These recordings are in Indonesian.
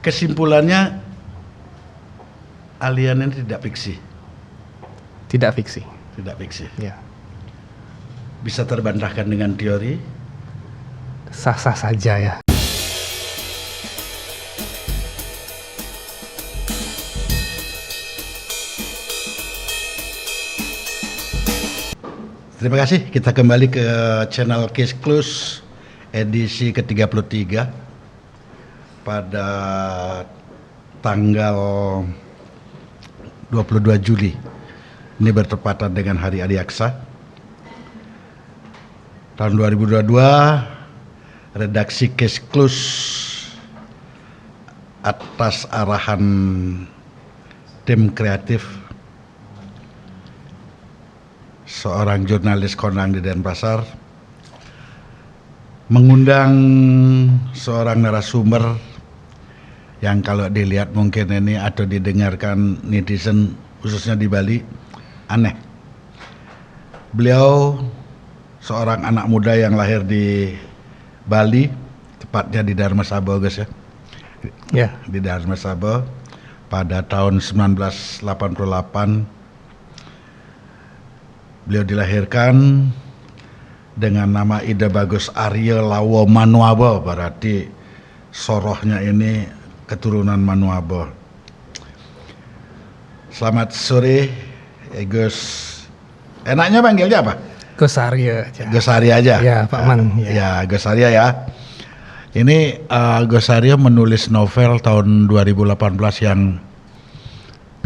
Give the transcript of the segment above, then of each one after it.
kesimpulannya alien ini tidak fiksi. Tidak fiksi. Tidak fiksi. Ya. Bisa terbantahkan dengan teori? Sah-sah saja ya. Terima kasih, kita kembali ke channel Case Close edisi ke-33 pada tanggal 22 Juli. Ini bertepatan dengan Hari Adiaksa. Tahun 2022, redaksi Case Close atas arahan tim kreatif seorang jurnalis kondang di Denpasar mengundang seorang narasumber yang kalau dilihat mungkin ini atau didengarkan netizen khususnya di Bali aneh. Beliau seorang anak muda yang lahir di Bali, tepatnya di Dharmasaba, guys ya. Ya. Di Dharmasaba pada tahun 1988. Beliau dilahirkan dengan nama Ida Bagus Arya Lawo Manuaba, berarti sorohnya ini keturunan Manuaba. Selamat sore, Gus. Enaknya panggilnya apa? Gus Arya aja. Gus Arya aja. Ya, Pak Man. Ya, Gus Arya ya. Ini Gus Arya menulis novel tahun 2018 yang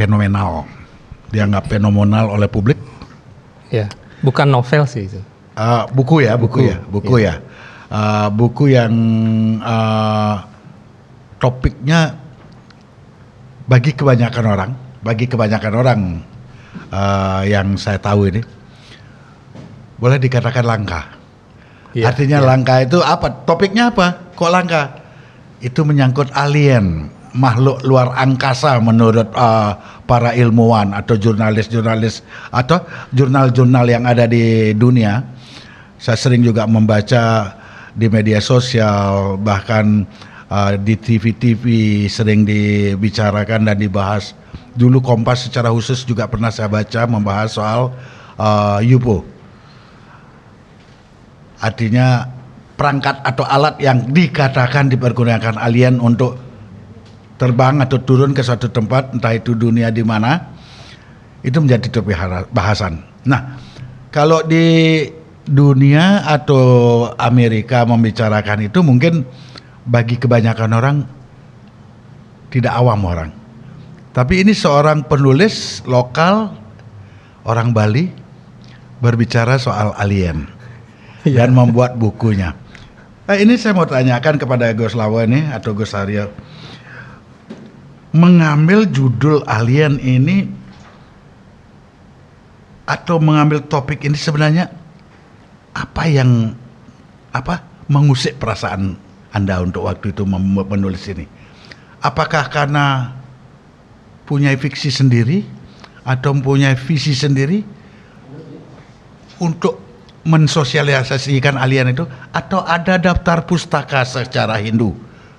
fenomenal, dianggap fenomenal oleh publik. Ya, bukan novel sih itu. Buku ya. Buku yang topiknya bagi kebanyakan orang yang saya tahu ini boleh dikatakan langka. Ya, Artinya langka itu apa? Topiknya apa? Kok langka? Itu menyangkut alien, makhluk luar angkasa menurut para ilmuwan atau jurnalis-jurnalis atau jurnal-jurnal yang ada di dunia. Saya sering juga membaca di media sosial, bahkan di TV-TV sering dibicarakan dan dibahas. Dulu Kompas secara khusus juga pernah saya baca membahas soal UFO. Artinya perangkat atau alat yang dikatakan dipergunakan alien untuk terbang atau turun ke suatu tempat, entah itu dunia di mana, itu menjadi topik bahasan. Nah, kalau di dunia atau Amerika membicarakan itu mungkin bagi kebanyakan orang tidak awam orang. Tapi ini seorang penulis lokal orang Bali berbicara soal alien dan membuat bukunya. Ini saya mau tanyakan kepada Gus Lawo ini atau Gus Arya. Mengambil judul alien ini atau mengambil topik ini sebenarnya apa yang mengusik perasaan Anda untuk waktu itu menulis ini? Apakah karena punya fiksi sendiri atau punya visi sendiri untuk mensosialisasikan alien itu, atau ada daftar pustaka secara Hindu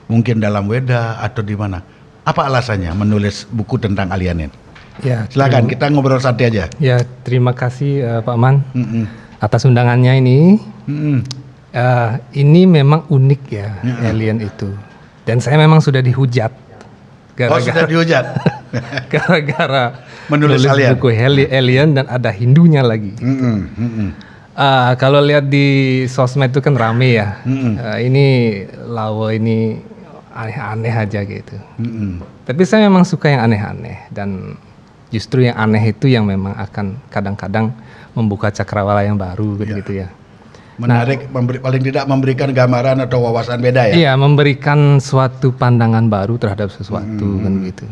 mungkin dalam Weda atau di mana? Apa alasannya menulis buku tentang alien ini? Ya, silakan kita ngobrol santai aja. Ya, terima kasih Pak Man atas undangannya ini. Ini memang unik ya, alien itu. Dan saya memang sudah dihujat. Sudah dihujat? Gara-gara menulis alien. Buku alien dan ada Hindunya lagi. Kalau lihat di sosmed itu kan rame ya. Ini Lawo ini aneh-aneh aja gitu. Tapi saya memang suka yang aneh-aneh, dan justru yang aneh itu yang memang akan kadang-kadang membuka cakrawala yang baru gitu ya. Menarik, paling tidak memberikan gambaran atau wawasan beda ya. Iya, memberikan suatu pandangan baru terhadap sesuatu kan gitu.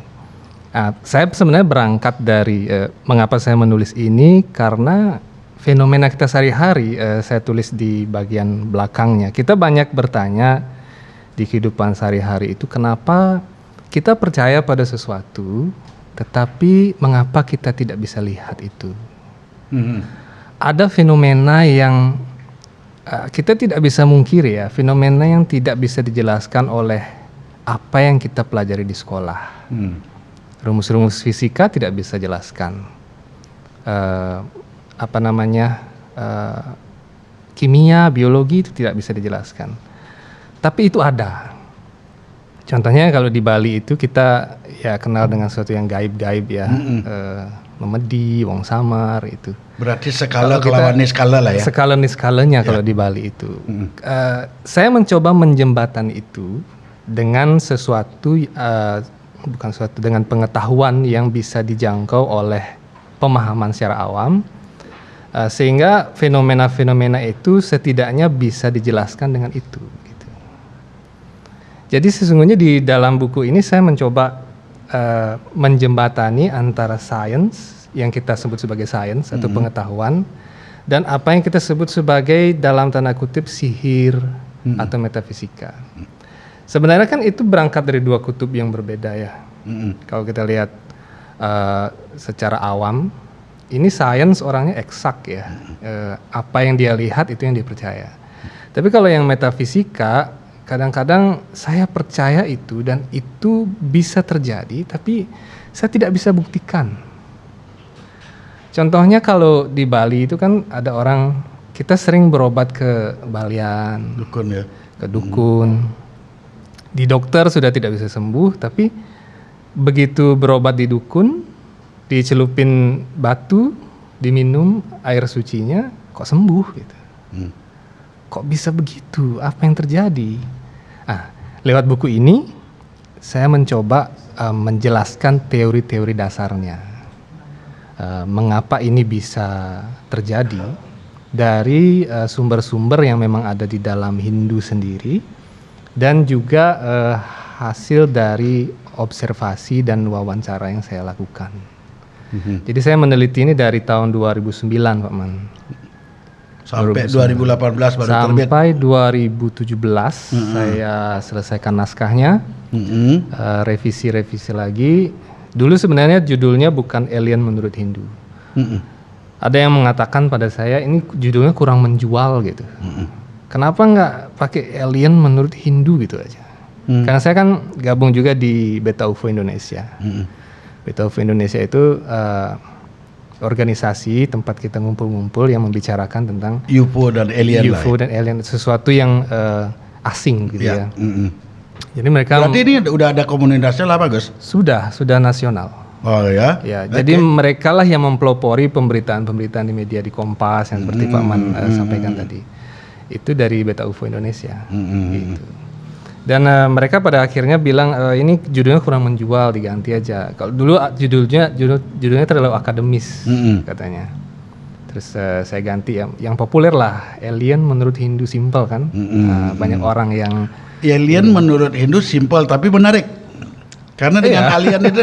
Saya sebenarnya berangkat dari mengapa saya menulis ini, karena fenomena kita sehari-hari, saya tulis di bagian belakangnya. Kita banyak bertanya di kehidupan sehari-hari itu, kenapa kita percaya pada sesuatu, tetapi mengapa kita tidak bisa lihat itu? Ada fenomena yang kita tidak bisa mungkiri ya, fenomena yang tidak bisa dijelaskan oleh apa yang kita pelajari di sekolah. Rumus-rumus fisika tidak bisa jelaskan. Kimia, biologi itu tidak bisa dijelaskan. Tapi itu ada. Contohnya kalau di Bali itu kita ya kenal dengan sesuatu yang gaib-gaib ya. Memedi, wong samar itu. Berarti skala kelawan skala lah ya. Skala skalanya kalau di Bali itu. Saya mencoba menjembatani itu dengan dengan pengetahuan yang bisa dijangkau oleh pemahaman secara awam, sehingga fenomena-fenomena itu setidaknya bisa dijelaskan dengan itu. Gitu. Jadi sesungguhnya di dalam buku ini saya mencoba menjembatani antara sains yang kita sebut sebagai sains atau pengetahuan dan apa yang kita sebut sebagai dalam tanda kutip sihir atau metafisika. Sebenarnya kan itu berangkat dari dua kutub yang berbeda ya. Kalau kita lihat secara awam, ini sains orangnya eksak ya. Apa yang dia lihat itu yang dia percaya. Tapi kalau yang metafisika, kadang-kadang saya percaya itu dan itu bisa terjadi, tapi saya tidak bisa buktikan. Contohnya kalau di Bali itu kan ada orang, kita sering berobat ke Balian, Dukun ya. ke dukun. Di dokter sudah tidak bisa sembuh, tapi begitu berobat di dukun, dicelupin batu, diminum air sucinya, kok sembuh gitu. Kok bisa begitu? Apa yang terjadi? Lewat buku ini, saya mencoba menjelaskan teori-teori dasarnya. Mengapa ini bisa terjadi dari sumber-sumber yang memang ada di dalam Hindu sendiri, dan juga hasil dari observasi dan wawancara yang saya lakukan. Jadi saya meneliti ini dari tahun 2009 Pak Man. Sampai 2018 baru terbit. Sampai 2017 saya selesaikan naskahnya, revisi lagi. Dulu sebenarnya judulnya bukan Alien Menurut Hindu. Ada yang mengatakan pada saya ini judulnya kurang menjual gitu. Kenapa nggak pakai Alien Menurut Hindu gitu aja? Karena saya kan gabung juga di Beta UFO Indonesia. Beta UFO Indonesia itu organisasi tempat kita ngumpul-ngumpul yang membicarakan tentang UFO dan alien UFO dan alien, sesuatu yang asing gitu ya. Jadi mereka berarti ini udah ada komunitasnya lah Pak Gus? Sudah nasional. Oh ya? Ya, jadi mereka lah yang mempelopori pemberitaan-pemberitaan di media, di Kompas yang seperti Pak Man sampaikan tadi. Itu dari Beta UFO Indonesia. Gitu. Dan mereka pada akhirnya bilang ini judulnya kurang menjual, diganti aja. Kalau dulu judulnya terlalu akademis katanya. Terus saya ganti yang populer lah, Alien Menurut Hindu, simpel kan. Banyak orang yang Alien menurut Hindu simpel tapi menarik. Karena dengan alien itu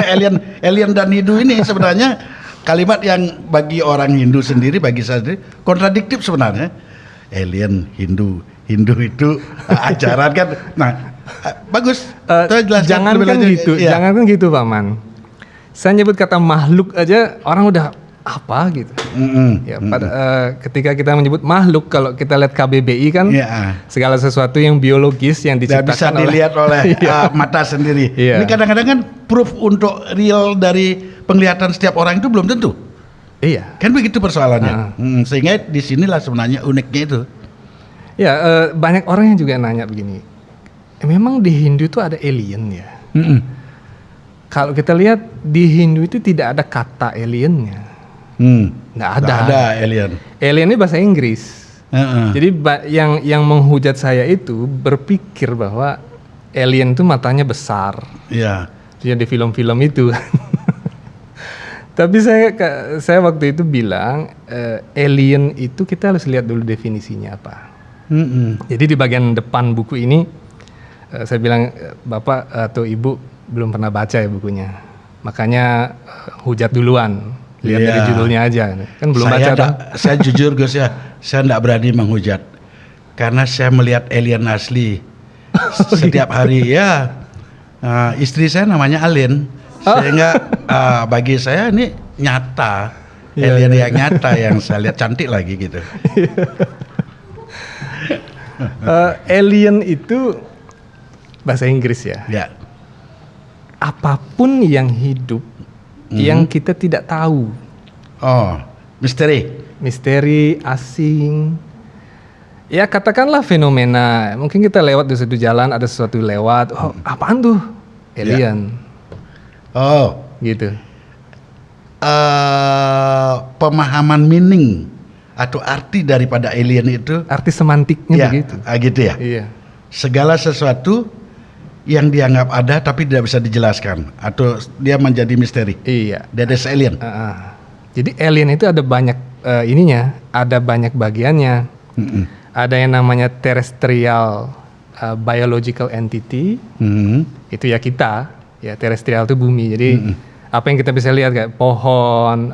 alien dan Hindu ini sebenarnya kalimat yang bagi orang Hindu sendiri, bagi saya sendiri kontradiktif sebenarnya. Alien, Hindu itu ajaran kan. Nah, bagus. Jangankan gitu, jangankan gitu Pak Man. Saya nyebut kata makhluk aja orang udah apa gitu. Ya, ketika kita menyebut makhluk, kalau kita lihat KBBI kan segala sesuatu yang biologis yang diciptakan bisa dilihat oleh mata sendiri. Ini kadang-kadang kan proof untuk real dari penglihatan setiap orang itu belum tentu. Iya. Kan begitu persoalannya. Sehingga disinilah sebenarnya uniknya itu. Ya, banyak orang yang juga nanya begini. Memang di Hindu itu ada alien ya? Kalau kita lihat di Hindu itu tidak ada kata aliennya. Nggak ada alien. Alien ini bahasa Inggris. Jadi yang menghujat saya itu berpikir bahwa alien itu matanya besar. Iya. Yang di film-film itu. Tapi saya waktu itu bilang alien itu kita harus lihat dulu definisinya apa. Jadi di bagian depan buku ini saya bilang Bapak atau Ibu belum pernah baca ya bukunya, makanya hujat duluan, lihat dari judulnya aja, kan belum baca kan? Saya jujur Gus ya, saya tidak berani menghujat karena saya melihat alien asli setiap hari ya. Istri saya namanya Alin. Sehingga bagi saya ini nyata, alien yang nyata yang saya lihat, cantik lagi gitu. Alien itu bahasa Inggris ya. Ya. Apapun yang hidup yang kita tidak tahu. Oh, misteri. Misteri, asing. Ya katakanlah fenomena. Mungkin kita lewat di satu jalan, ada sesuatu lewat. Oh, apaan tuh? Alien. Oh, Gitu. pemahaman meaning atau arti daripada alien itu, Arti semantiknya begitu. gitu ya. Iya. Segala sesuatu yang dianggap ada tapi tidak bisa dijelaskan atau dia menjadi misteri. Iya. That is alien. Jadi alien itu ada banyak ininya, ada banyak bagiannya. Mm-mm. Ada yang namanya terrestrial biological entity. Itu ya kita, ya terrestrial itu bumi. Jadi apa yang kita bisa lihat kayak pohon,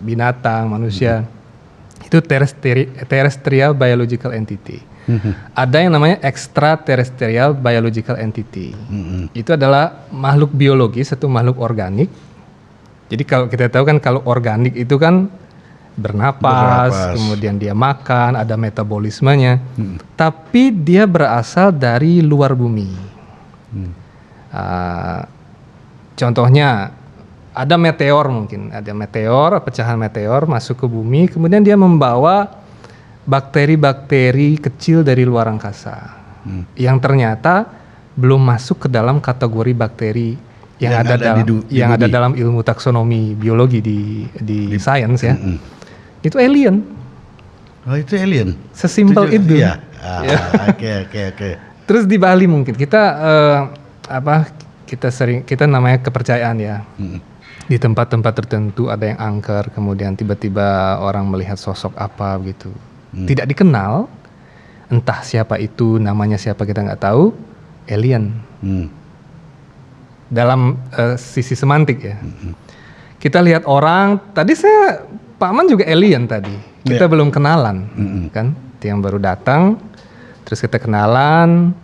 binatang, manusia, itu terrestrial biological entity. Ada yang namanya extraterrestrial biological entity. Itu adalah makhluk biologis atau makhluk organik. Jadi kalau kita tahu kan kalau organik itu kan bernapas, kemudian dia makan, ada metabolismenya. Tapi dia berasal dari luar bumi. Contohnya ada meteor mungkin, ada meteor, pecahan meteor masuk ke bumi, kemudian dia membawa bakteri-bakteri kecil dari luar angkasa yang ternyata belum masuk ke dalam kategori bakteri yang ada dalam ilmu taksonomi biologi di sains ya. Itu alien. Oh, itu alien. Sesimpel itu. Ya. Oke. Terus di Bali mungkin kita kita namanya kepercayaan ya. Di tempat-tempat tertentu ada yang angker, kemudian tiba-tiba orang melihat sosok apa gitu. Tidak dikenal, entah siapa itu, namanya siapa kita nggak tahu, alien. Dalam sisi semantik ya. Kita lihat orang, tadi Pak Man juga alien tadi. Kita belum kenalan, kan? Itu yang baru datang, terus kita kenalan,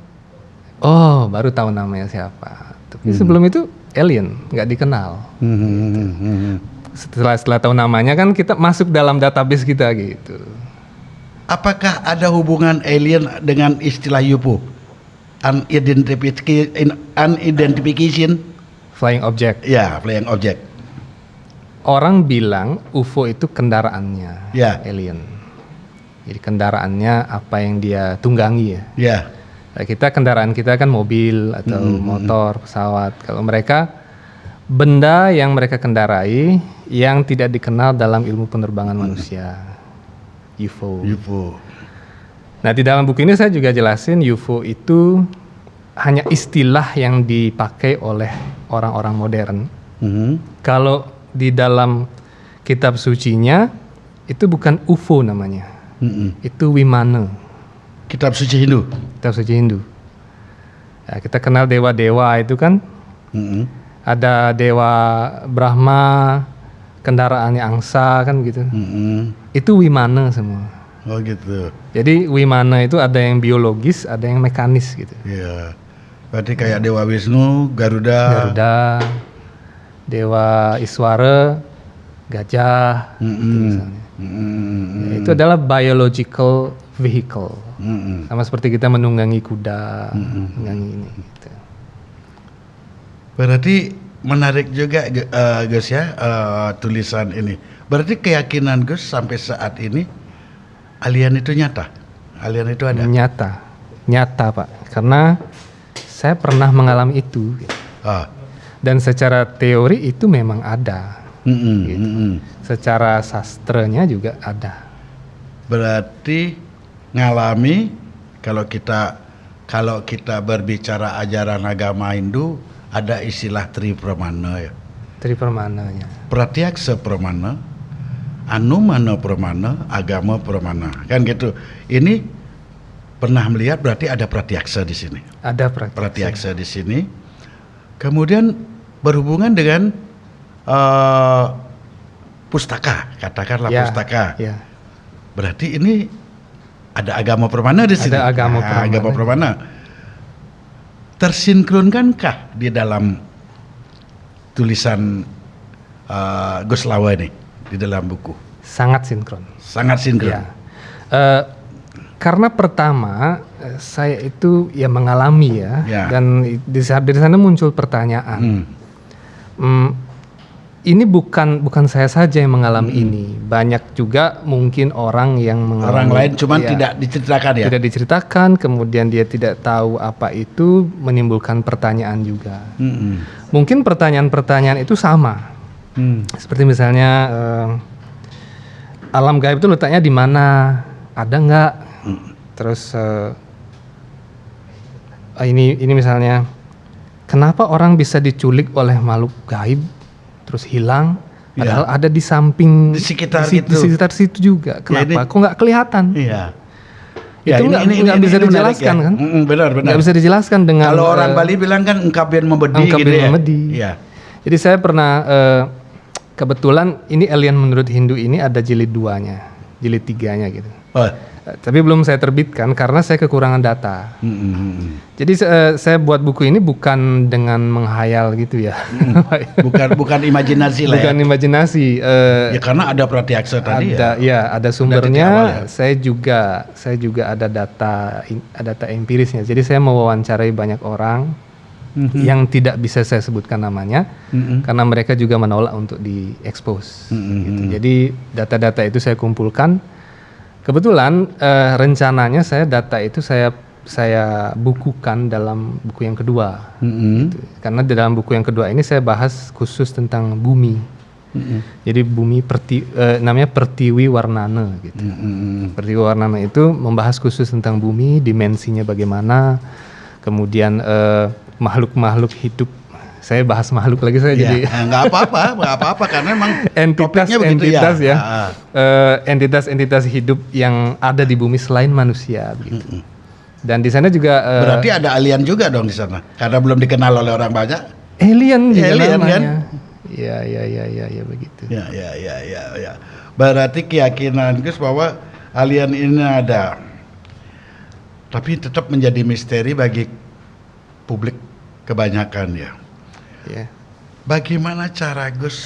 oh baru tahu namanya siapa. Tapi sebelum itu alien, nggak dikenal. Setelah tahu namanya kan kita masuk dalam database kita gitu. Apakah ada hubungan alien dengan istilah UFO? Unidentification? Flying object. Ya, flying object. Orang bilang UFO itu kendaraannya, alien. Jadi kendaraannya apa yang dia tunggangi ya. Ya. Nah, kendaraan kita kan mobil atau motor, pesawat. Kalau mereka benda yang mereka kendarai yang tidak dikenal dalam ilmu penerbangan manusia. UFO. Nah, di dalam buku ini saya juga jelasin UFO itu hanya istilah yang dipakai oleh orang-orang modern. Kalau di dalam kitab sucinya itu bukan UFO namanya. Itu Vimana. Kitab suci Hindu. Kitab suci Hindu. Ya, kita kenal dewa-dewa itu kan. Ada dewa Brahma, kendaraannya angsa kan gitu. Itu Vimana semua. Oh gitu. Jadi Vimana itu ada yang biologis, ada yang mekanis gitu. Iya. Berarti kayak Dewa Wisnu, Garuda, Dewa Iswara, gajah, gitu misalnya. Ya, itu adalah biological vehicle. Sama seperti kita menunggangi kuda, menunggangi ini. Gitu. Berarti menarik juga Gus ya, tulisan ini. Berarti keyakinan Gus sampai saat ini alien itu nyata. Alien itu ada. Nyata Pak. Karena saya pernah mengalami itu. Dan secara teori itu memang ada. Gitu. Secara sastranya juga ada. Berarti ngalami kalau kita berbicara ajaran agama Hindu ada istilah Tripramana ya. Tripramananya. Pratyaksa pramana, Anumana pramana, agama pramana. Kan gitu. Ini pernah melihat berarti ada pratyaksa di sini. Ada pratyaksa di sini. Kemudian berhubungan dengan pustaka, katakanlah pustaka. Ya. Berarti ini ada agama pramana di sini. Ada agama pramana. Tersinkronkankah di dalam tulisan Gus Lawa ini di dalam buku? Sangat sinkron. Sangat sinkron. Ya. Karena pertama saya itu ya mengalami ya, Ya. dan dari sana muncul pertanyaan. Ini bukan saya saja yang mengalami ini, banyak juga mungkin orang yang mengalami. Orang lain cuman ya, tidak diceritakan ya. tidak diceritakan, kemudian dia tidak tahu apa itu, menimbulkan pertanyaan juga. Mungkin pertanyaan-pertanyaan itu sama, seperti misalnya alam gaib itu letaknya di mana, ada nggak? Terus ini misalnya, kenapa orang bisa diculik oleh makhluk gaib terus hilang, padahal ada di samping, Di sekitar di itu. sekitar situ juga. Kenapa? Kok nggak kelihatan? Iya. Itu nggak bisa dijelaskan ya. kan? Benar. Nggak bisa dijelaskan dengan. Kalau orang Bali bilang kan engkabin membedi Engkabin gitu ya. membedi. Iya. Jadi saya pernah kebetulan ini Alien menurut Hindu ini ada jilid 2-nya, jilid 3-nya gitu. Oh. Tapi belum saya terbitkan karena saya kekurangan data. Jadi saya buat buku ini bukan dengan menghayal gitu ya. Bukan imajinasi lah Bukan ya. imajinasi. Ya karena ada Pratyaksa tadi Ada sumbernya. Saya juga ada data empirisnya. Jadi saya mewawancarai banyak orang yang tidak bisa saya sebutkan namanya karena mereka juga menolak untuk diekspos. Gitu. Jadi data-data itu saya kumpulkan. Kebetulan rencananya data itu saya bukukan dalam buku yang kedua. Gitu. Karena di dalam buku yang kedua ini saya bahas khusus tentang bumi. Jadi bumi namanya Pertiwi Warnana gitu. Pertiwi Warnana itu membahas khusus tentang bumi, dimensinya bagaimana, kemudian makhluk-makhluk hidup. Saya bahas makhluk lagi jadi nggak apa-apa karena memang entitas ya. Entitas-entitas hidup yang ada di bumi selain manusia begitu. Dan di sana juga berarti ada alien juga dong di sana karena belum dikenal oleh orang banyak. Alien juga namanya. Kan? Ya begitu. Ya. Berarti keyakinan Gus bahwa alien ini ada. Tapi tetap menjadi misteri bagi publik kebanyakan ya. Ya. Bagaimana cara Gus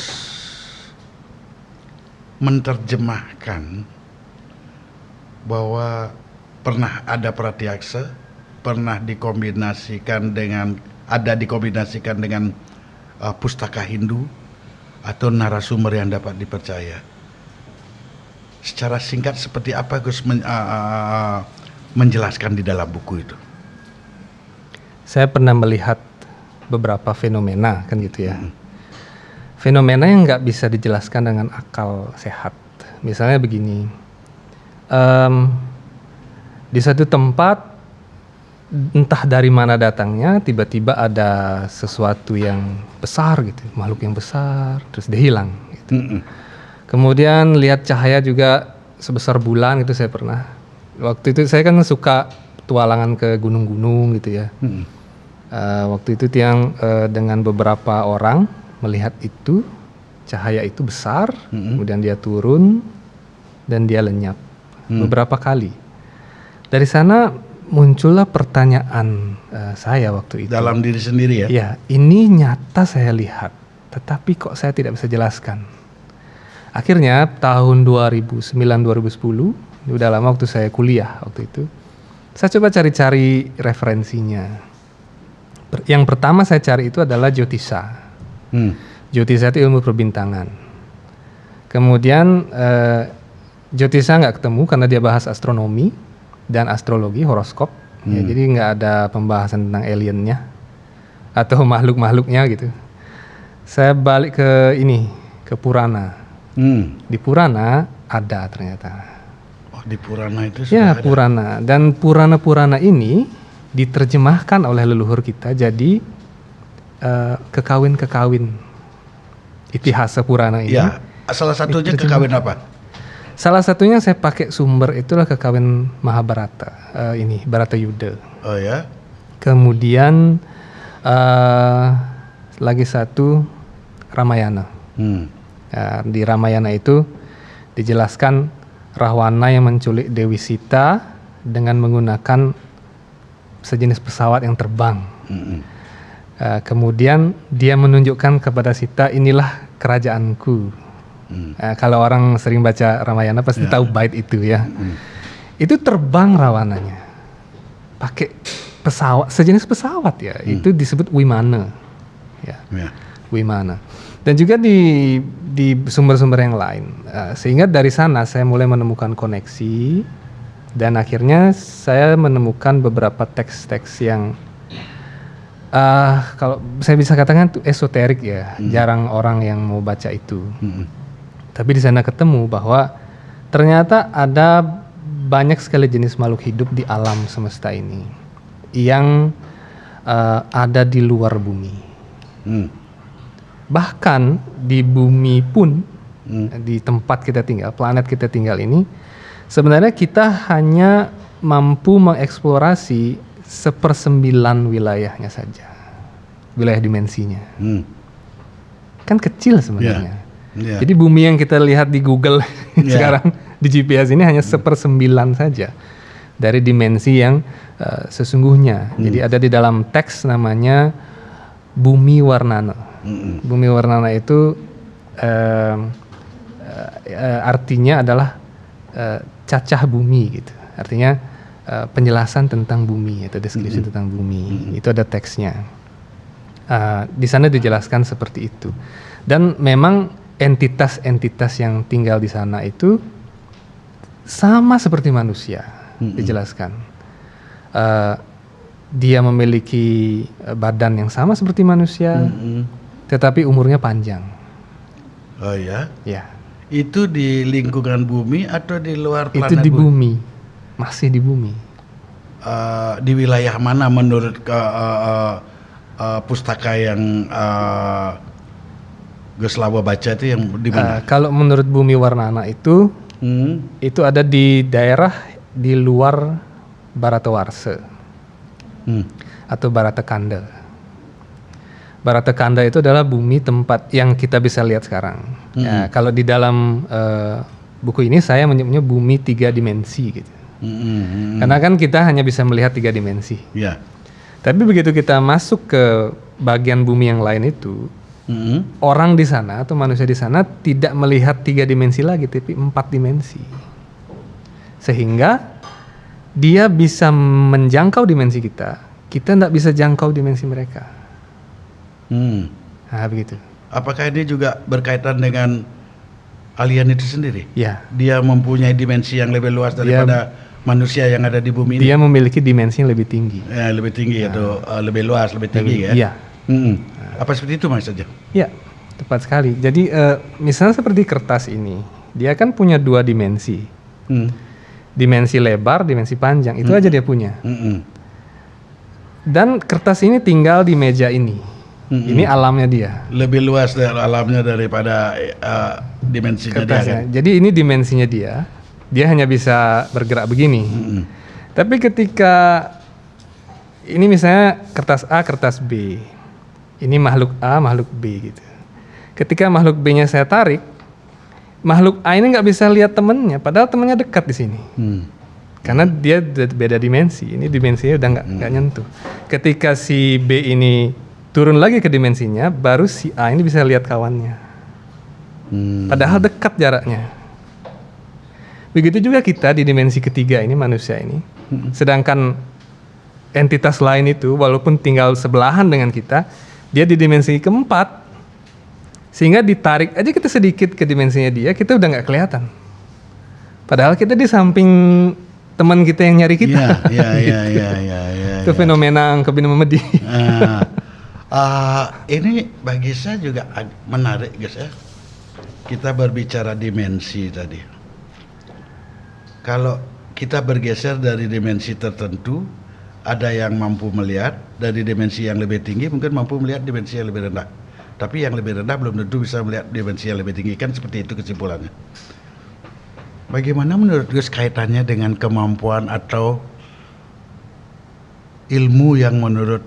menerjemahkan bahwa pernah ada Pratyaksa, pernah dikombinasikan dengan pustaka Hindu atau narasumber yang dapat dipercaya? Secara singkat seperti apa Gus menjelaskan di dalam buku itu? Saya pernah melihat beberapa fenomena kan gitu ya. Fenomena yang nggak bisa dijelaskan dengan akal sehat. Misalnya begini, di satu tempat entah dari mana datangnya tiba-tiba ada sesuatu yang besar gitu, makhluk yang besar, terus dia hilang. Gitu. Kemudian lihat cahaya juga sebesar bulan itu saya pernah. Waktu itu saya kan suka petualangan ke gunung-gunung gitu ya. Waktu itu dengan beberapa orang melihat itu cahaya itu besar, kemudian dia turun dan dia lenyap beberapa kali. Dari sana muncullah pertanyaan saya waktu itu. Dalam diri sendiri ya? Ya, ini nyata saya lihat, tetapi kok saya tidak bisa jelaskan. Akhirnya tahun 2009-2010, udah lama waktu saya kuliah waktu itu, saya coba cari-cari referensinya. Yang pertama saya cari itu adalah Jyotisa. Jyotisa itu ilmu perbintangan. Kemudian Jyotisa nggak ketemu karena dia bahas astronomi dan astrologi, horoskop. Ya, jadi nggak ada pembahasan tentang aliennya atau makhluk-makhluknya gitu. Saya balik ke Purana. Di Purana ada ternyata. Oh, di Purana itu sudah ada. Purana. Dan Purana-Purana ini diterjemahkan oleh leluhur kita jadi kekawin-kekawin. Itihasa Purana ini. Ya, salah satunya kekawin apa? Salah satunya saya pakai sumber itulah kekawin Mahabharata, Bharatayuddha. Oh ya. Kemudian lagi satu Ramayana. Di Ramayana itu dijelaskan Rahwana yang menculik Dewi Sita dengan menggunakan sejenis pesawat yang terbang. Kemudian dia menunjukkan kepada Sita, inilah kerajaanku. Kalau orang sering baca Ramayana pasti tahu bait itu ya. Itu terbang Rawananya. pakai pesawat, sejenis pesawat ya, itu disebut Wimana, ya, Wimana. Dan juga di sumber-sumber yang lain, sehingga dari sana saya mulai menemukan koneksi, dan akhirnya saya menemukan beberapa teks-teks yang kalau saya bisa katakan itu esoterik ya, jarang orang yang mau baca itu. Tapi di sana ketemu bahwa ternyata ada banyak sekali jenis makhluk hidup di alam semesta ini yang ada di luar bumi. Bahkan di bumi pun, di tempat kita tinggal, planet kita tinggal ini, sebenarnya kita hanya mampu mengeksplorasi 1/9 wilayahnya saja, wilayah dimensinya. Kan kecil sebenarnya. Jadi bumi yang kita lihat di Google sekarang di GPS ini hanya 1/9 saja dari dimensi yang sesungguhnya. Jadi ada di dalam teks namanya Bumi Warnana. Bumi Warnana itu artinya adalah cacah bumi gitu. Artinya penjelasan tentang bumi atau deskripsi tentang bumi. Itu ada teksnya. Di sana dijelaskan seperti itu. Dan memang entitas-entitas yang tinggal di sana itu sama seperti manusia, dijelaskan. Dia memiliki badan yang sama seperti manusia, tetapi umurnya panjang. Oh ya? Ya. Itu di lingkungan bumi atau di luar planet? Itu di bumi, masih di bumi. Di wilayah mana menurut pustaka yang Gus Lawa baca itu yang di mana? Kalau menurut Bumi Warnana itu ada di daerah di luar Bharatawarsha atau Bharatakanda. Bharatakanda itu adalah bumi tempat yang kita bisa lihat sekarang. Ya, kalau di dalam buku ini saya menyebutnya bumi 3 dimensi gitu. Karena kan kita hanya bisa melihat 3 dimensi. Yeah. Tapi begitu kita masuk ke bagian bumi yang lain itu, orang di sana atau manusia di sana tidak melihat 3 dimensi lagi, tapi 4 dimensi. Sehingga dia bisa menjangkau dimensi kita tidak bisa jangkau dimensi mereka. Nah, begitu. Apakah ini juga berkaitan dengan alien itu sendiri? Ya. Dia mempunyai dimensi yang lebih luas daripada manusia yang ada di bumi ini? Dia memiliki dimensi yang lebih tinggi. Ya, lebih tinggi atau lebih luas, lebih tinggi ya? Iya. Apa seperti itu Mas saja? Ya, tepat sekali. Jadi misalnya seperti kertas ini, dia kan punya 2 dimensi. Dimensi lebar, dimensi panjang, itu aja dia punya. Dan kertas ini tinggal di meja ini. Ini alamnya dia. Lebih luas dari alamnya daripada dimensinya kertasnya. dia kan? Jadi ini dimensinya dia. Dia hanya bisa bergerak begini. Tapi ketika ini misalnya kertas A, kertas B. Ini makhluk A, makhluk B gitu. Ketika makhluk B-nya saya tarik, makhluk A ini nggak bisa lihat temennya, padahal temennya dekat di sini. Karena dia beda dimensi. Ini dimensinya udah nggak nyentuh. Ketika si B ini turun lagi ke dimensinya, baru si A ini bisa lihat kawannya. Padahal dekat jaraknya. Begitu juga kita di dimensi ketiga ini, manusia ini. Sedangkan entitas lain itu walaupun tinggal sebelahan dengan kita, dia di dimensi keempat. Sehingga ditarik aja kita sedikit ke dimensinya dia, kita udah nggak kelihatan. Padahal kita di samping teman kita yang nyari kita. Iya. Itu fenomena angkebin memedi. Ini bagi saya juga menarik guys ya. Kita berbicara dimensi tadi. Kalau kita bergeser dari dimensi tertentu, ada yang mampu melihat dari dimensi yang lebih tinggi, mungkin mampu melihat dimensi yang lebih rendah. Tapi yang lebih rendah belum tentu bisa melihat dimensi yang lebih tinggi, kan seperti itu kesimpulannya. Bagaimana menurut Gus kaitannya dengan kemampuan atau ilmu yang menurut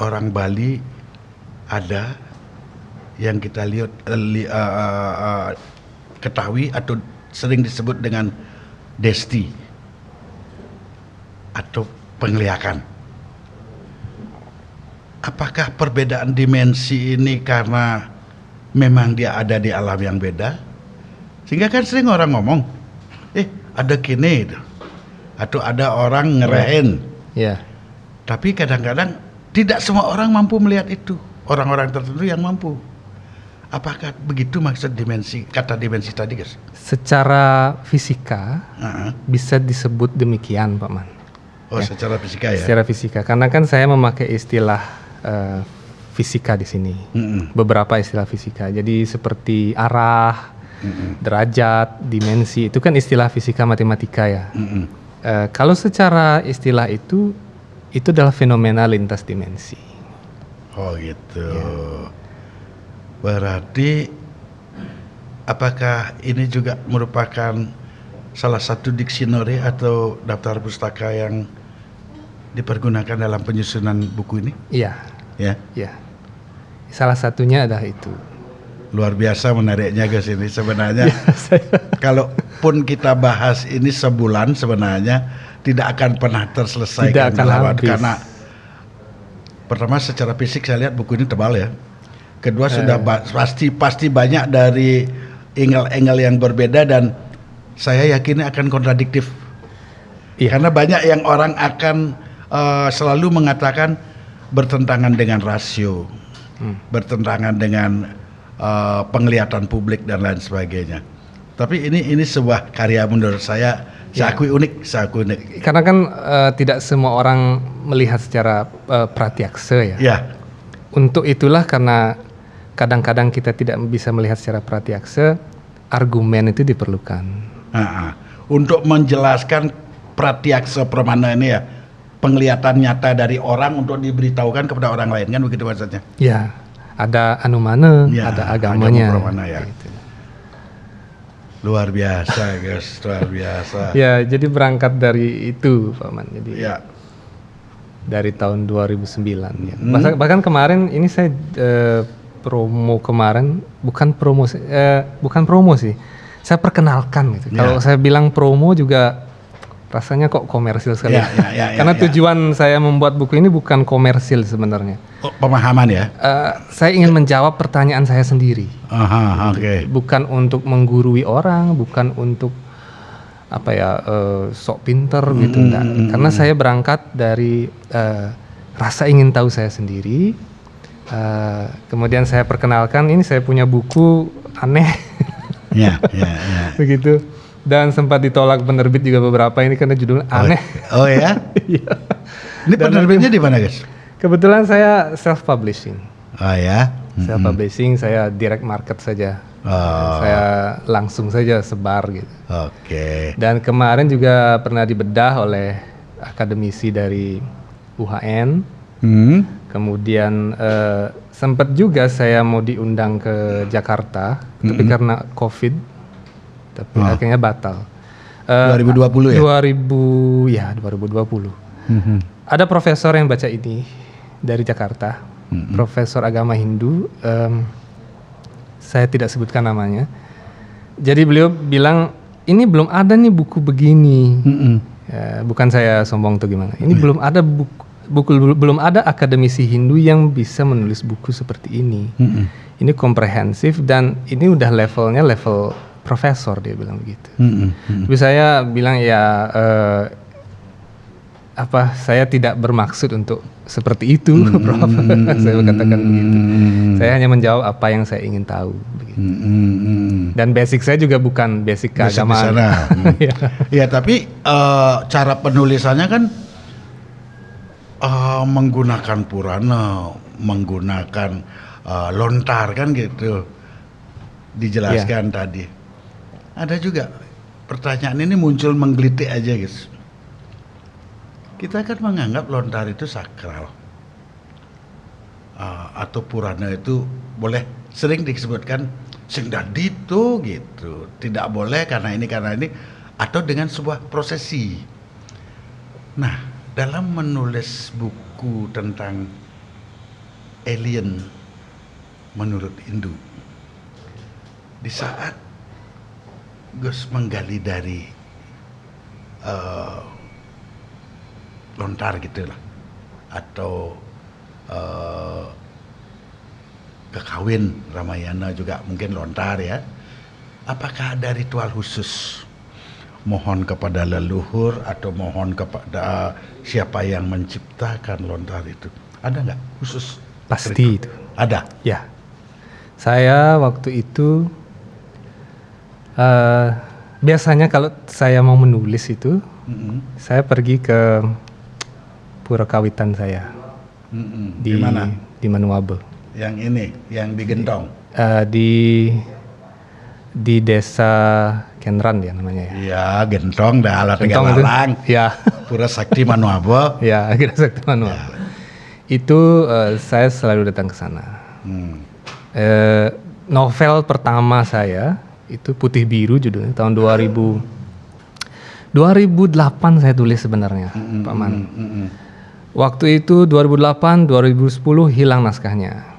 orang Bali ada, yang kita lihat ketahui atau sering disebut dengan desti atau penglihatan? Apakah perbedaan dimensi ini karena memang dia ada di alam yang beda? Sehingga kan sering orang ngomong, ada kini itu, atau ada orang ngerain. Tapi kadang-kadang tidak semua orang mampu melihat itu. Orang-orang tertentu yang mampu. Apakah begitu maksud kata dimensi tadi, guys? Secara fisika bisa disebut demikian, Pak Man. Oh, ya. Secara fisika ya. Secara fisika, karena kan saya memakai istilah fisika di sini. Beberapa istilah fisika. Jadi seperti arah, derajat, dimensi, itu kan istilah fisika matematika ya. Kalau secara istilah itu adalah fenomena lintas dimensi. Oh gitu. Ya. Berarti apakah ini juga merupakan salah satu diksionari atau daftar pustaka yang dipergunakan dalam penyusunan buku ini? Iya. Ya. Iya. Salah satunya adalah itu. Luar biasa menariknya guys ini sebenarnya. Kalaupun kita bahas ini sebulan sebenarnya tidak akan pernah terselesaikan. Tidak akan habis. Karena pertama secara fisik saya lihat buku ini tebal ya. Kedua sudah pasti banyak dari angle-angle yang berbeda dan saya yakin akan kontradiktif. Iya. Karena banyak yang orang akan selalu mengatakan bertentangan dengan rasio, bertentangan dengan penglihatan publik dan lain sebagainya. Tapi ini sebuah karya menurut saya akui unik. Karena kan tidak semua orang melihat secara pratyaksa ya. Ya. Untuk itulah karena kadang-kadang kita tidak bisa melihat secara pratyaksa, argumen itu diperlukan. Untuk menjelaskan pratyaksa pramana ini ya, penglihatan nyata dari orang untuk diberitahukan kepada orang lain, kan begitu maksudnya? Ya, ada anumana, ya, ada agamanya. Agama pramana ya. Gitu. Luar biasa guys, luar biasa. Ya, jadi berangkat dari itu Pak Man. Jadi ya. Dari tahun 2009 ya. Bahkan kemarin ini saya promo kemarin, bukan promo sih. Saya perkenalkan gitu. Kalau saya bilang promo juga rasanya kok komersil sekali. Karena tujuan saya membuat buku ini bukan komersil sebenarnya. Oh, pemahaman ya? Saya ingin menjawab pertanyaan saya sendiri. Oke. Bukan untuk menggurui orang, bukan untuk sok pinter gitu, enggak. Karena saya berangkat dari rasa ingin tahu saya sendiri. Kemudian saya perkenalkan, ini saya punya buku aneh. Ya. Begitu. Dan sempat ditolak penerbit juga beberapa ini karena judulnya aneh. Oh ya? Iya. Ini penerbitnya di mana, guys? Kebetulan saya self publishing. Oh ya? Self publishing, saya direct market saja. Saya langsung saja sebar gitu. Oke. Dan kemarin juga pernah dibedah oleh akademisi dari UHN. Kemudian sempat juga saya mau diundang ke Jakarta, tapi karena COVID, tapi akhirnya batal. 2020 ya? 2020. Ada profesor yang baca ini dari Jakarta, profesor agama Hindu. Saya tidak sebutkan namanya. Jadi beliau bilang ini belum ada nih buku begini. Ya, bukan saya sombong tuh gimana. Ini belum ada belum ada akademisi Hindu yang bisa menulis buku seperti ini. Ini komprehensif dan ini udah levelnya level profesor, dia bilang begitu. Tapi saya bilang ya saya tidak bermaksud untuk seperti itu, Prof. Saya katakan begitu. Saya hanya menjawab apa yang saya ingin tahu. Begitu. Dan basic saya juga bukan basic keagamaan. Ya, tapi cara penulisannya kan menggunakan Purana, menggunakan lontar kan gitu. Dijelaskan tadi. Ada juga pertanyaan ini muncul menggelitik aja guys. Kita kan menganggap lontar itu sakral atau Purana itu boleh sering disebutkan sing dito gitu, tidak boleh karena ini atau dengan sebuah prosesi. Nah, dalam menulis buku tentang alien menurut Hindu, di saat Gus menggali dari lontar gitulah atau kekawin Ramayana juga mungkin lontar ya. Apakah ada ritual khusus mohon kepada leluhur atau mohon kepada siapa yang menciptakan lontar itu? Ada nggak khusus? Pasti itu. Ada. Ya. Saya waktu itu biasanya kalau saya mau menulis itu, saya pergi ke pura kawitan saya. Di mana? Di Manuabe. Yang ini, yang di Gentong. Di desa Kenran ya namanya ya. Iya, Gentong dah alat Gentong itu. Galang. Ya. Pura Sakti Manuabe. Ya, Pura Sakti Manuabe. Itu saya selalu datang ke sana. Novel pertama saya itu Putih Biru judulnya tahun 2008 saya tulis sebenarnya, Pak Man. Waktu itu 2008, 2010 hilang naskahnya.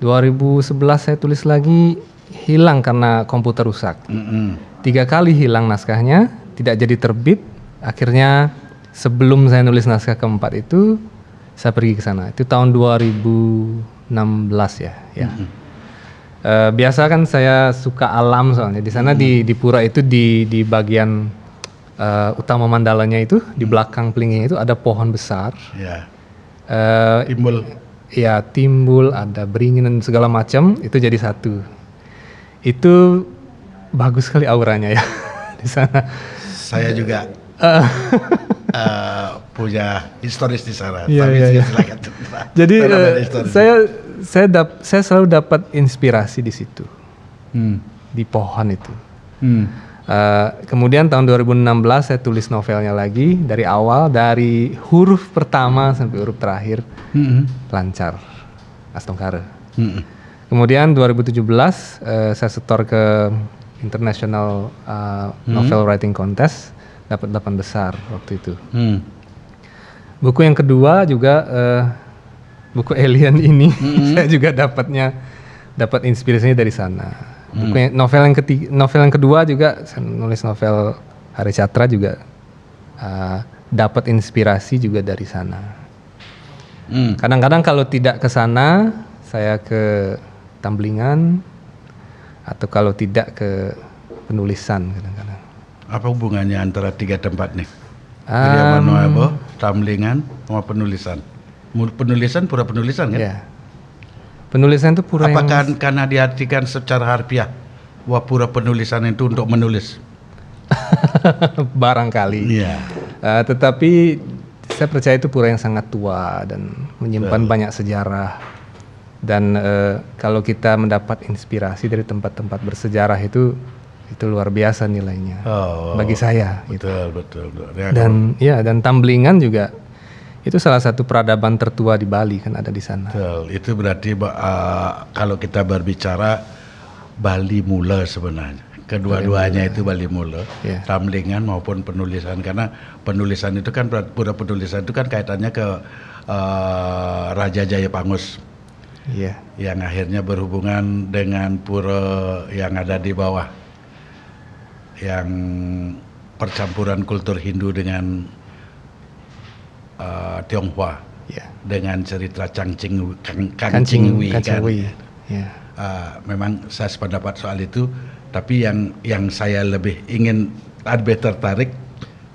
2011 saya tulis lagi, hilang karena komputer rusak. 3 kali hilang naskahnya, tidak jadi terbit. Akhirnya sebelum saya nulis naskah keempat itu, saya pergi ke sana. Itu tahun 2016 ya. Biasa kan saya suka alam soalnya. Di sana di pura itu di bagian utama mandalanya itu, di belakang pelingnya itu ada pohon besar. Ya. Eh, Timbul. Ya, timbul, ada beringin dan segala macam, itu jadi satu. Itu bagus sekali auranya ya di sana. Saya juga punya historis di sana. Iya, Tapi iya, iya. silakan. Jadi Fenomena historis. saya selalu dapat inspirasi di situ, di pohon itu. Kemudian tahun 2016 saya tulis novelnya lagi dari awal, dari huruf pertama sampai huruf terakhir lancar, astongkare. Kemudian 2017 saya setor ke International Novel Writing Contest, dapat 8 besar waktu itu. Buku yang kedua juga buku Alien ini saya juga dapat inspirasinya dari sana. Buku novel yang kedua juga saya nulis novel Hari Catra juga dapat inspirasi juga dari sana. Kadang-kadang kalau tidak ke sana, saya ke Tamblingan atau kalau tidak ke penulisan kadang-kadang. Apa hubungannya antara 3 tempat nih? Geria Manuabe, Tamblingan, sama penulisan. Penulisan pura penulisan kan? Ya. Penulisan itu pura Apakah yang karena diartikan secara harfiah bahwa pura penulisan itu untuk menulis? barangkali. Iya. Tetapi saya percaya itu pura yang sangat tua dan menyimpan banyak sejarah. Dan kalau kita mendapat inspirasi dari tempat-tempat bersejarah itu luar biasa nilainya bagi saya. Betul. Ya, Dan Tamblingan juga itu salah satu peradaban tertua di Bali kan ada di sana. betul. Itu berarti kalau kita berbicara Bali Mula sebenarnya. Kedua-duanya itu Bali Mula, Yeah. Tamblingan maupun penulisan, karena penulisan itu kan pura penulisan itu kan kaitannya ke Raja Jayapangus. Iya. Yang akhirnya berhubungan dengan pura yang ada di bawah, yang percampuran kultur Hindu dengan Tionghoa, Iya. dengan cerita Kancing Kancingwi. kan. Ya. Memang saya sependapat soal itu, tapi yang saya lebih tertarik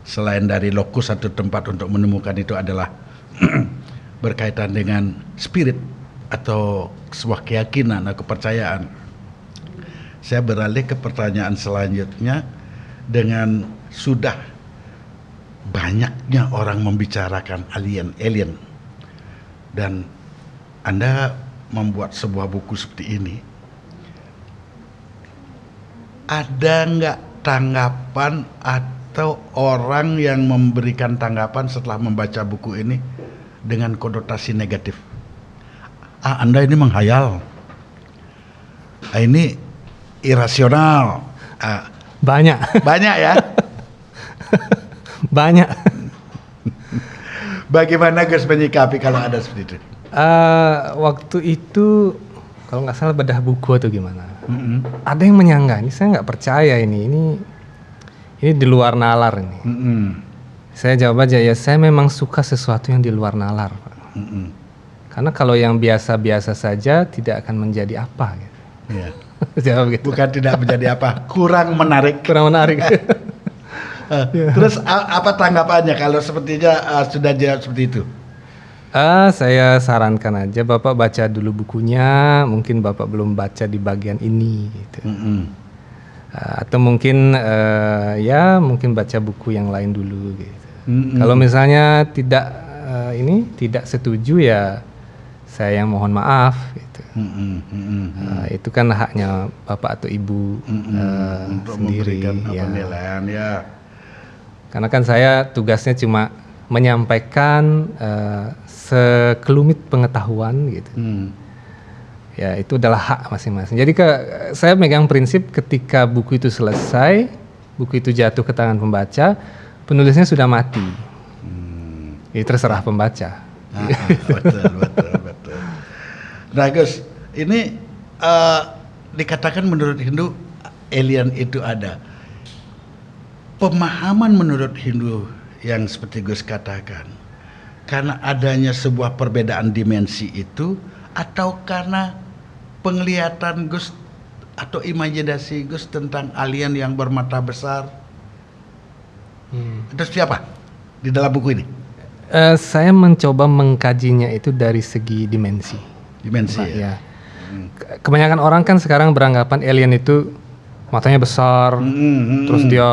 selain dari lokus satu tempat untuk menemukan itu adalah berkaitan dengan spirit atau sebuah keyakinan atau kepercayaan. Saya beralih ke pertanyaan selanjutnya, dengan sudah banyaknya orang membicarakan alien dan Anda membuat sebuah buku seperti ini, ada nggak tanggapan atau orang yang memberikan tanggapan setelah membaca buku ini dengan konotasi negatif? Anda ini menghayal, ini irasional. Banyak. Banyak ya. Banyak. Bagaimana Gus menyikapi kalau ada seperti itu? Waktu itu kalau nggak salah bedah buku atau gimana. Ada yang menyangka, ini saya nggak percaya ini di luar nalar ini. Saya jawab aja, ya saya memang suka sesuatu yang di luar nalar, Pak. Karena kalau yang biasa-biasa saja tidak akan menjadi apa gitu. Iya. Jawab gitu. Bukan tidak menjadi apa, kurang menarik. Kurang menarik. Terus apa tanggapannya kalau sepertinya sudah jawab seperti itu? Saya sarankan aja Bapak baca dulu bukunya, mungkin Bapak belum baca di bagian ini gitu. Atau mungkin ya mungkin baca buku yang lain dulu gitu. Kalau misalnya tidak setuju ya saya yang mohon maaf gitu. Itu kan haknya Bapak atau Ibu Untuk sendiri memberikan ya. penilaian ya. Karena kan saya tugasnya cuma menyampaikan sekelumit pengetahuan gitu. Ya itu adalah hak masing-masing. Jadi saya megang prinsip ketika buku itu selesai, buku itu jatuh ke tangan pembaca, penulisnya sudah mati. Ini terserah pembaca. Betul. Nah Gus, ini dikatakan menurut Hindu alien itu ada. Pemahaman menurut Hindu yang seperti Gus katakan, karena adanya sebuah perbedaan dimensi itu, atau karena penglihatan Gus atau imajinasi Gus tentang alien yang bermata besar? Itu siapa di dalam buku ini? Saya mencoba mengkajinya itu dari segi dimensi. Dimensi ya. Kebanyakan orang kan sekarang beranggapan alien itu matanya besar, terus dia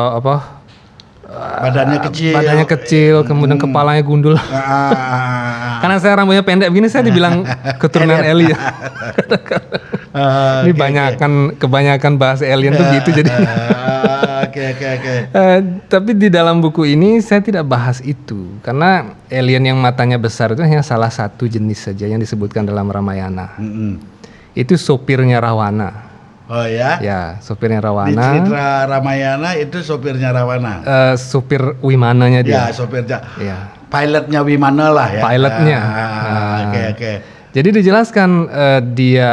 badannya kecil, kemudian kepalanya gundul. Karena saya rambutnya pendek begini, saya dibilang keturunan alien. Ini kebanyakan bahas alien tuh gitu jadi. Oke. Tapi di dalam buku ini saya tidak bahas itu karena alien yang matanya besar itu hanya salah satu jenis saja yang disebutkan dalam Ramayana. Itu sopirnya Rawana. Oh ya? Ya, sopirnya Rawana. Di cerita Ramayana itu sopirnya Rawana. Sopir Wimananya dia. Ya, sopirnya. Ya. Pilotnya Wimana lah ya. Pilotnya. Oke. Jadi dijelaskan dia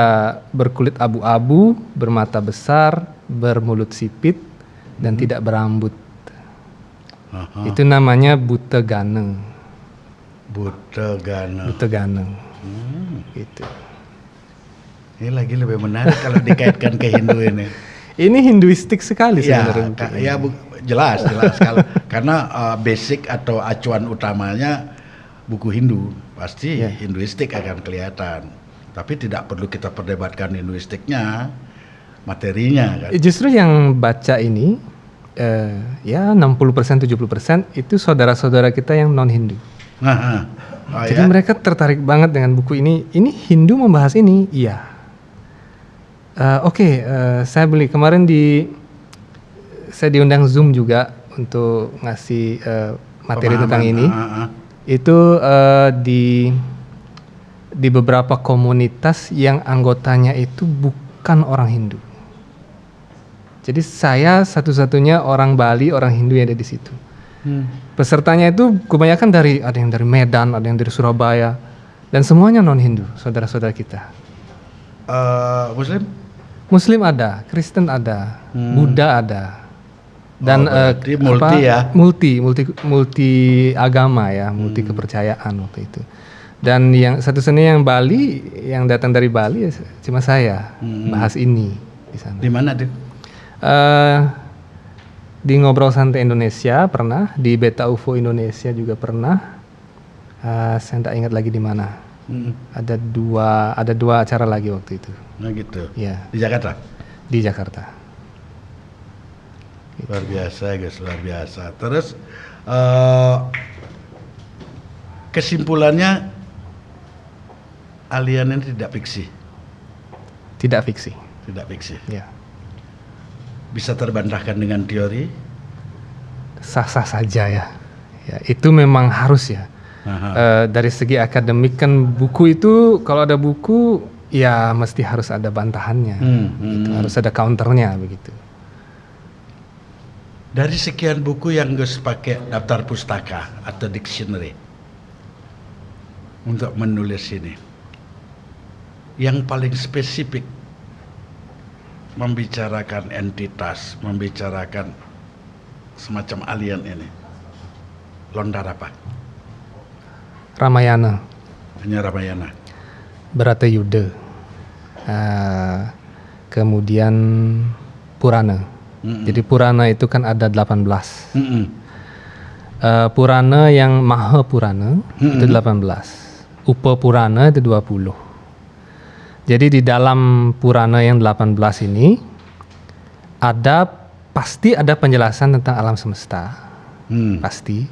berkulit abu-abu, bermata besar, bermulut sipit, dan tidak berambut. Itu namanya Buta Ganeng. Buta Ganeng. Gitu. Ini lagi lebih menarik kalau dikaitkan ke Hindu ini. Ini Hinduistik sekali sebenarnya. Jelas karena basic atau acuan utamanya buku Hindu pasti Hinduistik akan kelihatan. Tapi tidak perlu kita perdebatkan Hinduistiknya, materinya kan. Justru yang baca ini ya 60% 70% itu saudara-saudara kita yang non Hindu. Jadi mereka tertarik banget dengan buku ini. Ini Hindu membahas ini, iya. Saya beli kemarin saya diundang Zoom juga untuk ngasih materi tentang ini. Itu di beberapa komunitas yang anggotanya itu bukan orang Hindu. Jadi saya satu-satunya orang Bali, orang Hindu yang ada di situ. Pesertanya itu kebanyakan ada yang dari Medan, ada yang dari Surabaya, dan semuanya non Hindu, saudara-saudara kita. Muslim ada, Kristen ada, Buddha ada, dan multi agama ya, multi kepercayaan waktu itu. Dan yang satu-satunya yang Bali, yang datang dari Bali ya cuma saya bahas ini di sana. Di mana tuh? Di Ngobrol Santai Indonesia pernah, di Beta UFO Indonesia juga pernah. Saya tidak ingat lagi di mana. Ada dua acara lagi waktu itu. Nah gitu. Ya. Di Jakarta. Di Jakarta. Gitu. Luar biasa guys, luar biasa. Terus kesimpulannya alien ini tidak fiksi. Tidak fiksi. Tidak fiksi. Ya. Bisa terbantahkan dengan teori? Sah-sah saja ya. Ya itu memang harus ya. Dari segi akademik kan buku itu kalau ada buku ya mesti harus ada bantahannya, gitu. Harus ada counternya begitu. Dari sekian buku yang Gus pakai daftar pustaka atau dictionary untuk menulis ini, yang paling spesifik membicarakan entitas, membicarakan semacam alien ini, Londar apa? Ramayana. Hanya Ramayana. Bharatayuddha. Kemudian Purana. Jadi Purana itu kan ada 18. Mm-mm. Purana yang Maha Purana itu 18. Upa Purana itu 20. Jadi di dalam Purana yang 18 ini pasti ada penjelasan tentang alam semesta. Pasti.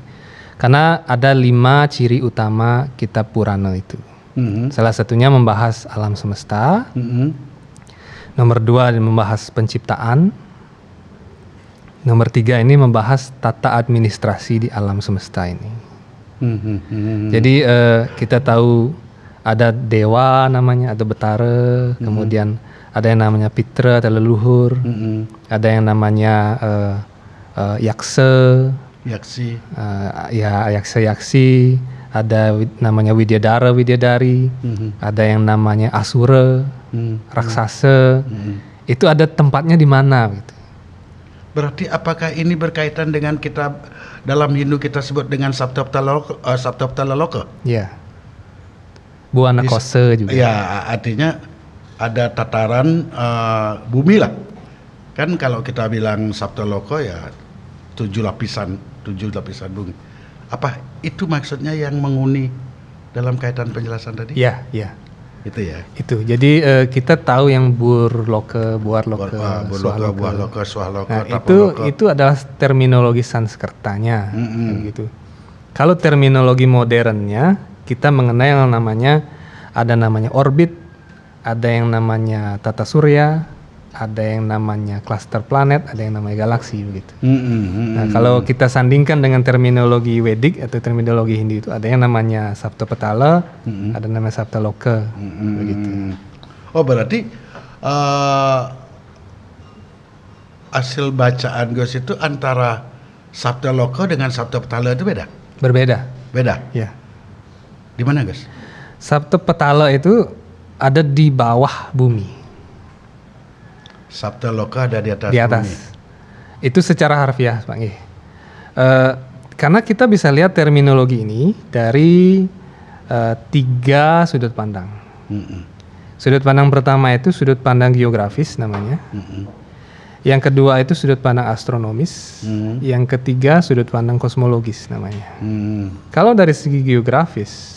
Karena ada 5 ciri utama kitab Purana itu. Salah satunya membahas alam semesta. Nomor 2 membahas penciptaan. Nomor 3 ini membahas tata administrasi di alam semesta ini. Jadi kita tahu ada dewa namanya, ada betara, kemudian ada yang namanya pitra atau leluhur, ada yang namanya yaksa, Yaksi. yaksa-yaksi, ada namanya widyadara, widyadari, ada yang namanya asura, raksasa. Itu ada tempatnya di mana gitu. Berarti apakah ini berkaitan dengan kitab dalam Hindu kita sebut dengan Saptaptala Loka? Ya. Buana Kosa juga. Ya, artinya ada tataran bumi lah. Kan kalau kita bilang Saptaloka ya 7 lapisan bumi. Apa itu maksudnya yang menguni dalam kaitan penjelasan tadi? Ya, ya. Itu ya. Itu. Jadi kita tahu yang Burloka, Buarloka, Buarloka, Swahloka, nah, itu adalah terminologi Sanskertanya, gitu. Kalau terminologi modernnya kita mengenai yang namanya orbit, ada yang namanya tata surya, ada yang namanya cluster planet, ada yang namanya galaksi begitu. Nah, kalau kita sandingkan dengan terminologi Vedic atau terminologi Hindu itu ada yang namanya Saptapatala, ada yang namanya Saptaloka, begitu. Oh, berarti hasil bacaan Gus itu antara Saptaloka dengan Saptapatala itu beda? Berbeda. Beda? Ya. Di mana, Gus? Saptapatala itu ada di bawah bumi. Saptaloka ada di atas. Di atas. Bumi. Itu secara harfiah, Pak Nggih. Karena kita bisa lihat terminologi ini dari 3 sudut pandang. Sudut pandang pertama itu sudut pandang geografis namanya. Yang kedua itu sudut pandang astronomis. Yang ketiga sudut pandang kosmologis namanya. Kalau dari segi geografis,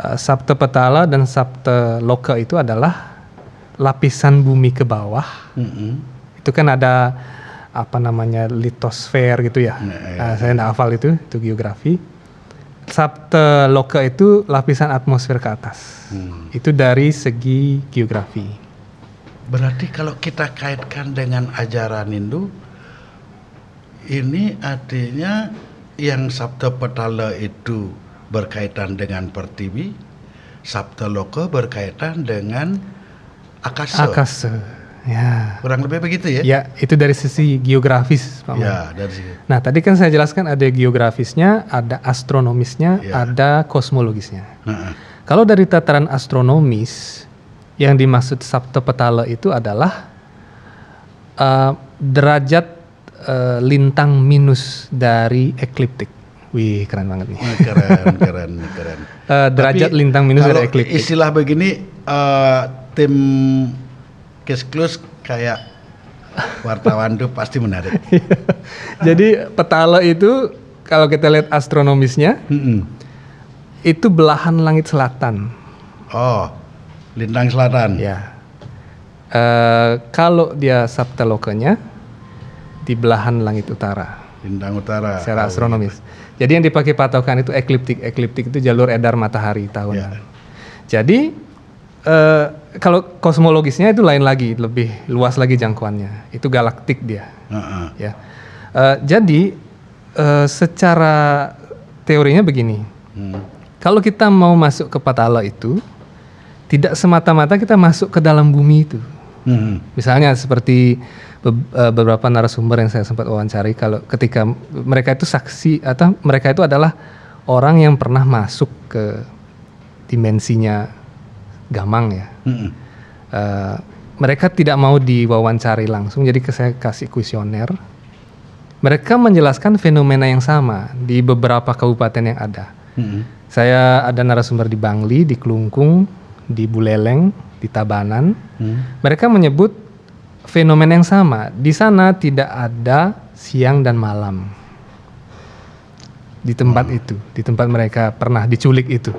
Saptapatala dan Saptaloka itu adalah lapisan bumi ke bawah. Itu kan ada litosfer gitu ya. Saya nggak hafal itu geografi. Saptaloka itu lapisan atmosfer ke atas. Itu dari segi geografi. Berarti kalau kita kaitkan dengan ajaran Hindu, ini artinya yang Saptapatala itu berkaitan dengan pertiwi, Saptaloka berkaitan dengan akasa. Ya. Kurang lebih begitu ya? Ya, itu dari sisi geografis, Pak. Ya, dari sisi. Nah, tadi kan saya jelaskan ada geografisnya, ada astronomisnya, ada kosmologisnya. Kalau dari tataran astronomis, yang dimaksud Saptapatala itu adalah derajat lintang minus dari ekliptik. Wih, keren banget nih. Keren. Derajat Tapi lintang minus dari ekliptik. Istilah begini, tim Kesklus kayak wartawan tuh pasti menarik. Jadi petala itu kalau kita lihat astronomisnya, itu belahan langit selatan. Oh, lintang selatan. Ya. Kalau dia Saptalokanya di belahan langit utara. Lintang utara. Secara astronomis. Jadi yang dipakai patokan itu ekliptik. Ekliptik itu jalur edar matahari tahunan. Jadi kalau kosmologisnya itu lain lagi, lebih luas lagi jangkauannya. Itu galaktik dia. Ya. Jadi secara teorinya begini. Kalau kita mau masuk ke patala itu, tidak semata-mata kita masuk ke dalam bumi itu. Misalnya seperti beberapa narasumber yang saya sempat wawancari, kalau ketika mereka itu saksi atau mereka itu adalah orang yang pernah masuk ke dimensinya gamang ya. Mereka tidak mau diwawancari langsung, jadi saya kasih kuesioner. Mereka menjelaskan fenomena yang sama di beberapa kabupaten yang ada. Saya ada narasumber di Bangli, di Klungkung, di Buleleng, di Tabanan. Mereka menyebut fenomena yang sama. Di sana tidak ada siang dan malam. Di tempat itu, di tempat mereka pernah diculik itu.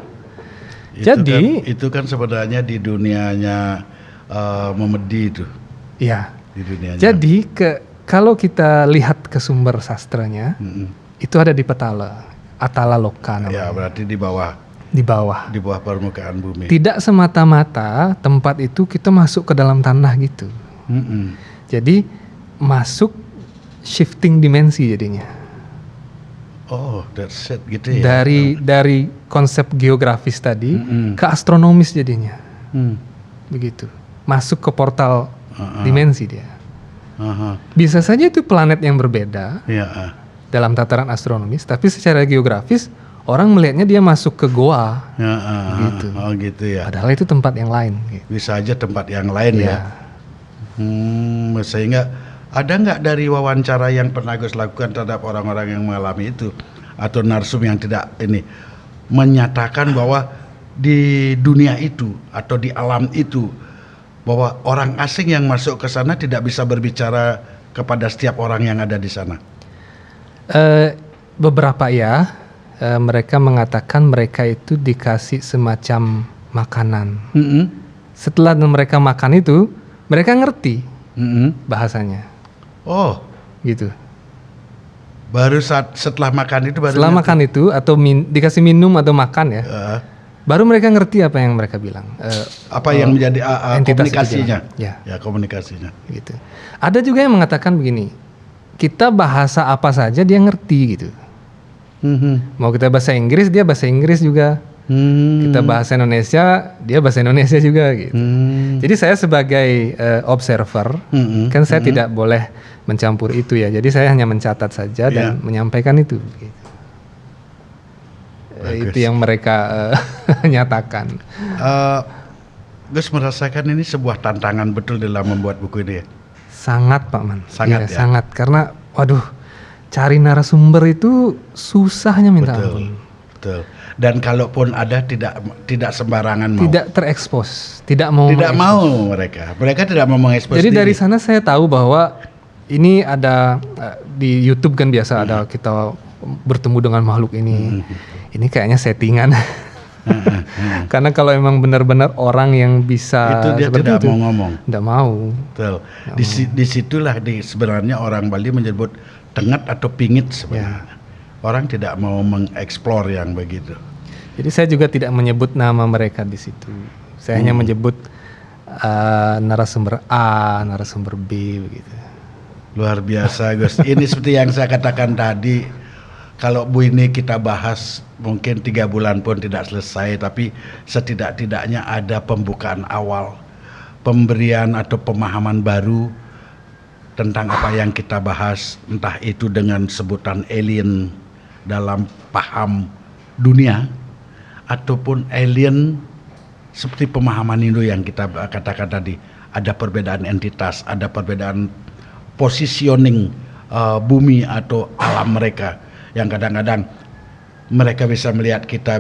Jadi itu kan sebenarnya di dunianya Memedi itu. iya. Di dunianya. Jadi kalau kita lihat ke sumber sastranya, itu ada di Atala Loka namanya. Ya, berarti di bawah Di bawah. di bawah permukaan bumi. Tidak semata-mata tempat itu kita masuk ke dalam tanah gitu. Mm-mm. Jadi masuk shifting dimensi jadinya. Oh, that's it gitu ya. Dari konsep geografis tadi Mm-mm. ke astronomis jadinya. Hmm. Begitu. Masuk ke portal dimensi dia. Aha. Bisa saja itu planet yang berbeda Ya. dalam tataran astronomis, tapi secara geografis orang melihatnya dia masuk ke goa. Ya, Gitu. Oh gitu ya. Padahal itu tempat yang lain. Gitu. Bisa aja tempat yang lain Iya. ya. Sehingga ada nggak dari wawancara yang pernah Gus lakukan terhadap orang-orang yang mengalami itu atau narsum yang tidak ini menyatakan bahwa di dunia itu atau di alam itu bahwa orang asing yang masuk ke sana tidak bisa berbicara kepada setiap orang yang ada di sana. Beberapa ya, mereka mengatakan mereka itu dikasih semacam makanan. Mm-mm. Setelah mereka makan itu, mereka ngerti Mm-mm. bahasanya, Oh, gitu. baru setelah makan itu baru Setelah ngerti. makan itu atau dikasih minum atau makan ya, Eh, baru mereka ngerti apa yang mereka bilang. apa yang menjadi entitas itu komunikasinya? bilang. Ya. Ya, komunikasinya. Gitu. Ada juga yang mengatakan begini, kita bahasa apa saja dia ngerti gitu. Mau kita bahasa Inggris, dia bahasa Inggris juga. Kita bahasa Indonesia, dia bahasa Indonesia juga gitu. Jadi saya sebagai observer, kan saya tidak boleh mencampur itu ya. Jadi saya hanya mencatat saja dan menyampaikan itu. Gitu. Itu yang mereka nyatakan. Gus merasakan ini sebuah tantangan betul dalam membuat buku ini ya? Sangat Pak Man. Sangat Iya, ya? sangat. Karena waduh, cari narasumber itu susahnya minta ampun. Betul. Dan kalaupun ada tidak sembarangan mau. Tidak terekspos, tidak mau. Tidak mengekspos. mau mereka tidak mau mengekspos Jadi diri. dari sana saya tahu bahwa ini ada di YouTube kan biasa ada kita bertemu dengan makhluk ini. Ini kayaknya settingan. Karena kalau emang benar-benar orang yang bisa itu dia seperti tidak itu, mau ngomong. tidak mau. Betul. Disitulah sebenarnya orang Bali menyebut tenget atau pingit sebenarnya. Orang tidak mau mengeksplor yang begitu. Jadi saya juga tidak menyebut nama mereka di situ. Saya hanya menyebut narasumber A, narasumber B begitu. Luar biasa Gus. Ini seperti yang saya katakan tadi, kalau Bu ini kita bahas mungkin 3 bulan pun tidak selesai, tapi setidak-tidaknya ada pembukaan awal, pemberian atau pemahaman baru tentang apa yang kita bahas, entah itu dengan sebutan alien dalam paham dunia ataupun alien seperti pemahaman Hindu yang kita katakan tadi, ada perbedaan entitas, ada perbedaan positioning bumi atau alam mereka yang kadang-kadang mereka bisa melihat kita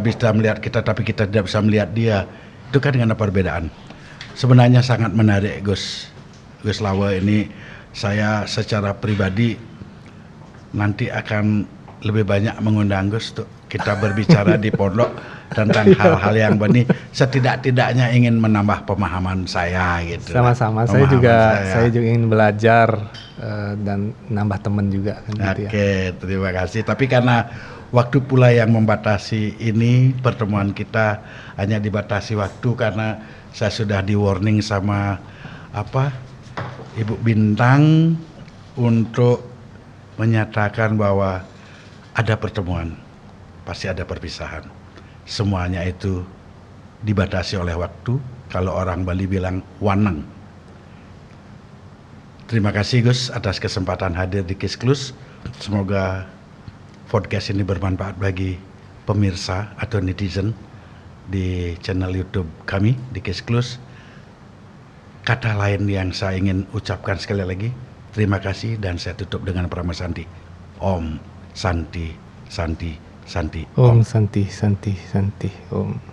tapi kita tidak bisa melihat dia. Itu kan karena perbedaan. Sebenarnya sangat menarik Gus Lawa ini. Saya secara pribadi nanti akan lebih banyak mengundang Gus untuk kita berbicara di pondok tentang hal-hal yang benih, setidak-tidaknya ingin menambah pemahaman saya gitu. Sama-sama, saya juga ingin belajar dan nambah teman juga kan gitu ya. Oke, terima kasih. Tapi karena waktu pula yang membatasi ini, pertemuan kita hanya dibatasi waktu karena saya sudah di warning sama Ibu Bintang untuk menyatakan bahwa ada pertemuan, pasti ada perpisahan. Semuanya itu dibatasi oleh waktu. Kalau orang Bali bilang waneng. Terima kasih Gus atas kesempatan hadir di Kisklus. Semoga podcast ini bermanfaat bagi pemirsa atau netizen di channel YouTube kami di Kisklus. Kata lain yang saya ingin ucapkan sekali lagi, terima kasih dan saya tutup dengan Prama Santi. Om Santi, Santi, Santi. Om Santi, Santi, Santi, Om.